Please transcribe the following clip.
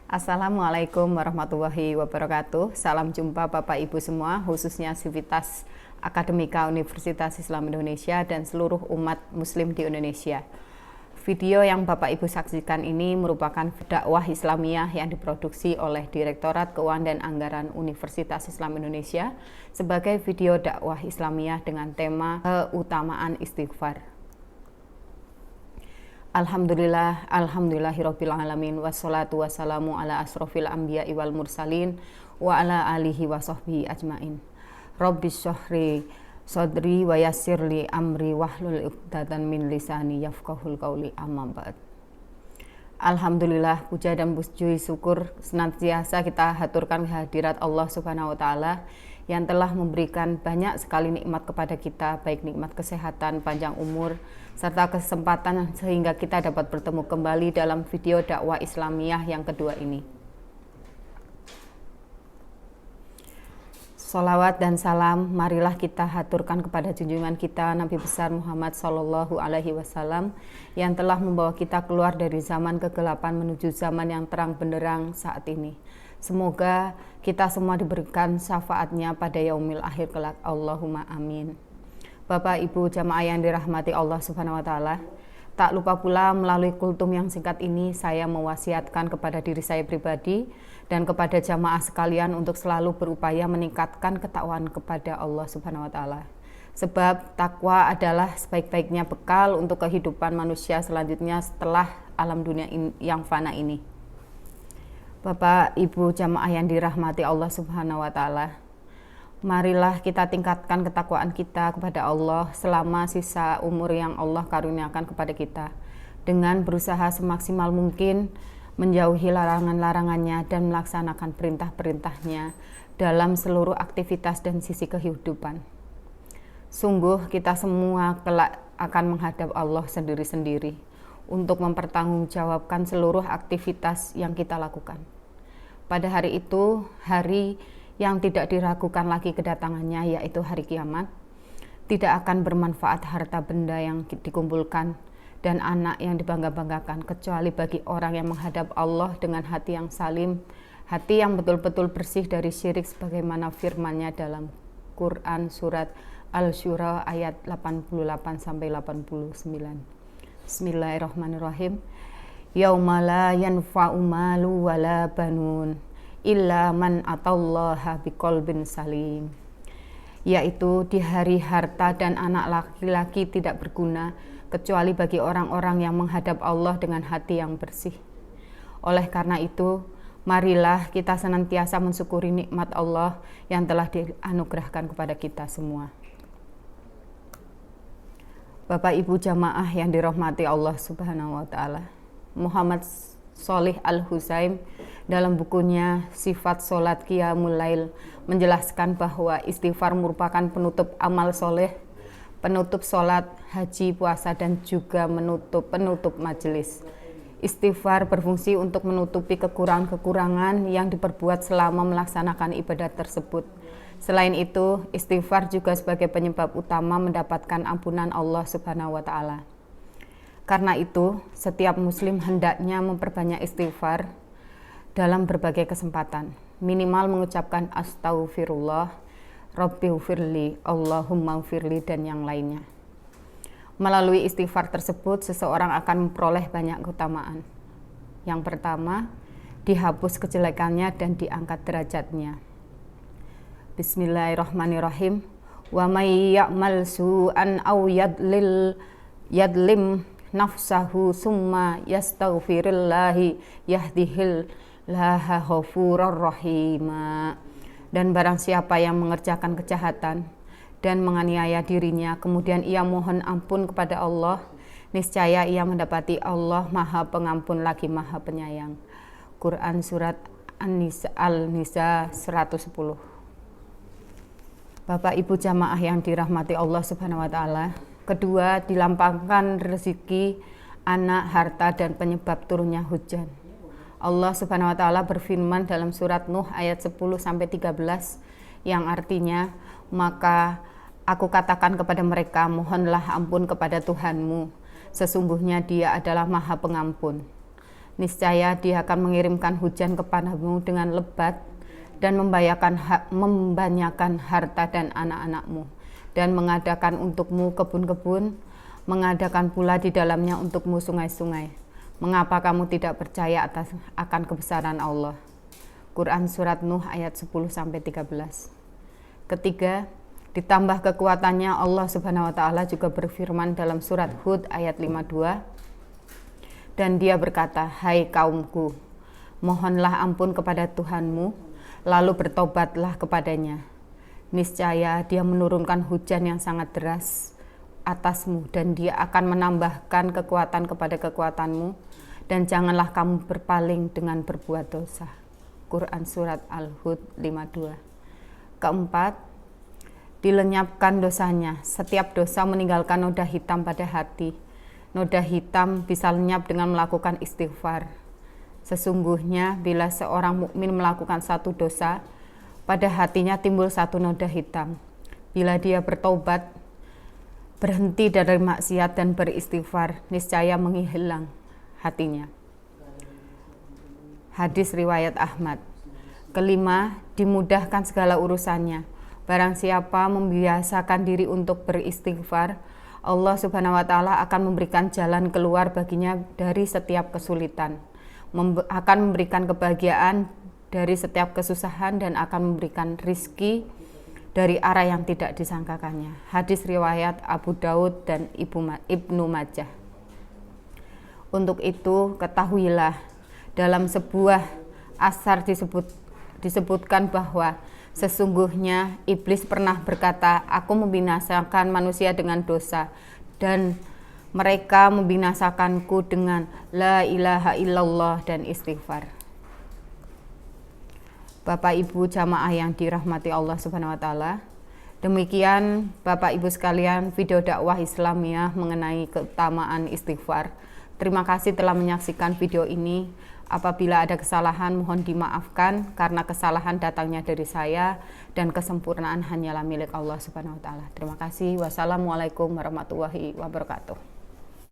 Assalamualaikum warahmatullahi wabarakatuh. Salam jumpa Bapak Ibu semua, khususnya Sivitas Akademika Universitas Islam Indonesia dan seluruh umat muslim di Indonesia. Video yang Bapak Ibu saksikan ini merupakan dakwah Islamiyah yang diproduksi oleh Direktorat Keuangan dan Anggaran Universitas Islam Indonesia sebagai video dakwah Islamiyah dengan tema keutamaan istighfar. Alhamdulillahirabbil alamin wassalatu wassalamu ala asrofil anbiya'i wal mursalin wa ala alihi wa sahbihi ajmain. Rabbis shrahli sadri wa yassirli amri wahlul 'uqdatam min lisani yafqahul qawli, amma ba'd. Alhamdulillah, puja dan puji syukur senantiasa kita haturkan kehadirat Allah Subhanahu wa taala yang telah memberikan banyak sekali nikmat kepada kita, baik nikmat kesehatan, panjang umur, serta kesempatan sehingga kita dapat bertemu kembali dalam video dakwah Islamiyah yang kedua ini. Sholawat dan salam marilah kita haturkan kepada junjungan kita Nabi besar Muhammad Sallallahu Alaihi Wasallam yang telah membawa kita keluar dari zaman kegelapan menuju zaman yang terang benderang saat ini. Semoga kita semua diberikan syafaatnya pada yaumil akhir kelak. Allahumma amin. Bapak Ibu jamaah yang dirahmati Allah Subhanahu wa taala, tak lupa pula melalui kultum yang singkat ini saya mewasiatkan kepada diri saya pribadi dan kepada jamaah sekalian untuk selalu berupaya meningkatkan ketakwaan kepada Allah Subhanahu wa taala. Sebab takwa adalah sebaik-baiknya bekal untuk kehidupan manusia selanjutnya setelah alam dunia yang fana ini. Bapak Ibu jamaah yang dirahmati Allah Subhanahu wa taala, marilah kita tingkatkan ketakwaan kita kepada Allah selama sisa umur yang Allah karuniakan kepada kita dengan berusaha semaksimal mungkin menjauhi larangan-larangannya dan melaksanakan perintah-perintahnya dalam seluruh aktivitas dan sisi kehidupan. Sungguh kita semua kelak akan menghadap Allah sendiri-sendiri untuk mempertanggungjawabkan seluruh aktivitas yang kita lakukan. Pada hari itu, hari yang tidak diragukan lagi kedatangannya, yaitu hari kiamat, tidak akan bermanfaat harta benda yang dikumpulkan dan anak yang dibangga-banggakan, kecuali bagi orang yang menghadap Allah dengan hati yang salim, hati yang betul-betul bersih dari syirik sebagaimana firman-Nya dalam Quran surat Al-Syura ayat 88-89. Bismillahirrahmanirrahim. Yauma la yanfa'u malu wala banun illa man atallaha biqalbin salim. Yaitu di hari harta dan anak laki-laki tidak berguna kecuali bagi orang-orang yang menghadap Allah dengan hati yang bersih. Oleh karena itu, marilah kita senantiasa mensyukuri nikmat Allah yang telah dianugerahkan kepada kita semua. Bapak Ibu jamaah yang dirahmati Allah Subhanahu wa taala, Muhammad Sholih Al-Husaim dalam bukunya Sifat Sholat Qiyamul Lail menjelaskan bahwa istighfar merupakan penutup amal soleh, penutup sholat, haji, puasa, dan juga penutup majelis. Istighfar berfungsi untuk menutupi kekurangan-kekurangan yang diperbuat selama melaksanakan ibadah tersebut. Selain itu, istighfar juga sebagai penyebab utama mendapatkan ampunan Allah Subhanahu wa taala. Karena itu, setiap muslim hendaknya memperbanyak istighfar dalam berbagai kesempatan. Minimal mengucapkan astaghfirullah, Rabbighfirli, Allahummagfirli, dan yang lainnya. Melalui istighfar tersebut, seseorang akan memperoleh banyak keutamaan. Yang pertama, dihapus kejelekannya dan diangkat derajatnya. Bismillahirrahmanirrahim. Wa may ya'mal su'an aw yadlim nafsahu summa yastaghfirillahi yahdihil laha ghafurur rahima. Dan barang siapa yang mengerjakan kejahatan dan menganiaya dirinya, kemudian ia mohon ampun kepada Allah, niscaya ia mendapati Allah Maha Pengampun lagi Maha Penyayang. Quran surat An-Nisa 110. Bapak Ibu jamaah yang dirahmati Allah Subhanahu wa taala, kedua, dilapangkan rezeki, anak, harta, dan penyebab turunnya hujan. Allah Subhanahu wa taala berfirman dalam surat Nuh ayat 10-13 yang artinya, maka aku katakan kepada mereka, mohonlah ampun kepada Tuhanmu, sesungguhnya Dia adalah Maha Pengampun. Niscaya Dia akan mengirimkan hujan kepadamu dengan lebat dan membanyakan harta dan anak-anakmu, dan mengadakan untukmu kebun-kebun, mengadakan pula di dalamnya untukmu sungai-sungai. Mengapa kamu tidak percaya akan kebesaran Allah? Quran Surat Nuh ayat 10-13. Ketiga, ditambah kekuatannya, Allah Subhanahu wa Ta'ala juga berfirman dalam Surat Hud ayat 52, dan Dia berkata, "Hai kaumku, mohonlah ampun kepada Tuhanmu, lalu bertobatlah kepadanya. Niscaya Dia menurunkan hujan yang sangat deras atasmu, dan Dia akan menambahkan kekuatan kepada kekuatanmu, dan janganlah kamu berpaling dengan berbuat dosa." Quran Surat Al-Hud 52. Keempat, dilenyapkan dosanya. Setiap dosa meninggalkan noda hitam pada hati. Noda hitam bisa lenyap dengan melakukan istighfar. Sesungguhnya bila seorang mukmin melakukan satu dosa, pada hatinya timbul satu noda hitam. Bila dia bertobat, berhenti dari maksiat dan beristighfar, niscaya menghilang hatinya. Hadis riwayat Ahmad. Kelima, dimudahkan segala urusannya. Barang siapa membiasakan diri untuk beristighfar, Allah Subhanahu wa Ta'ala akan memberikan jalan keluar baginya dari setiap kesulitan, akan memberikan kebahagiaan dari setiap kesusahan, dan akan memberikan rizki dari arah yang tidak disangkakannya. Hadis riwayat Abu Daud dan Ibnu Majah. Untuk itu ketahuilah, dalam sebuah asar disebutkan bahwa sesungguhnya iblis pernah berkata, "Aku membinasakan manusia dengan dosa, dan mereka membinasakanku dengan la ilaha illallah dan istighfar." Bapak Ibu jamaah yang dirahmati Allah Subhanahu wa Ta'ala, demikian Bapak Ibu sekalian video dakwah Islamiyah mengenai keutamaan istighfar. Terima kasih telah menyaksikan video ini. Apabila ada kesalahan, mohon dimaafkan, karena kesalahan datangnya dari saya dan kesempurnaan hanyalah milik Allah Subhanahu wa Ta'ala. Terima kasih. Wassalamualaikum warahmatullahi wabarakatuh.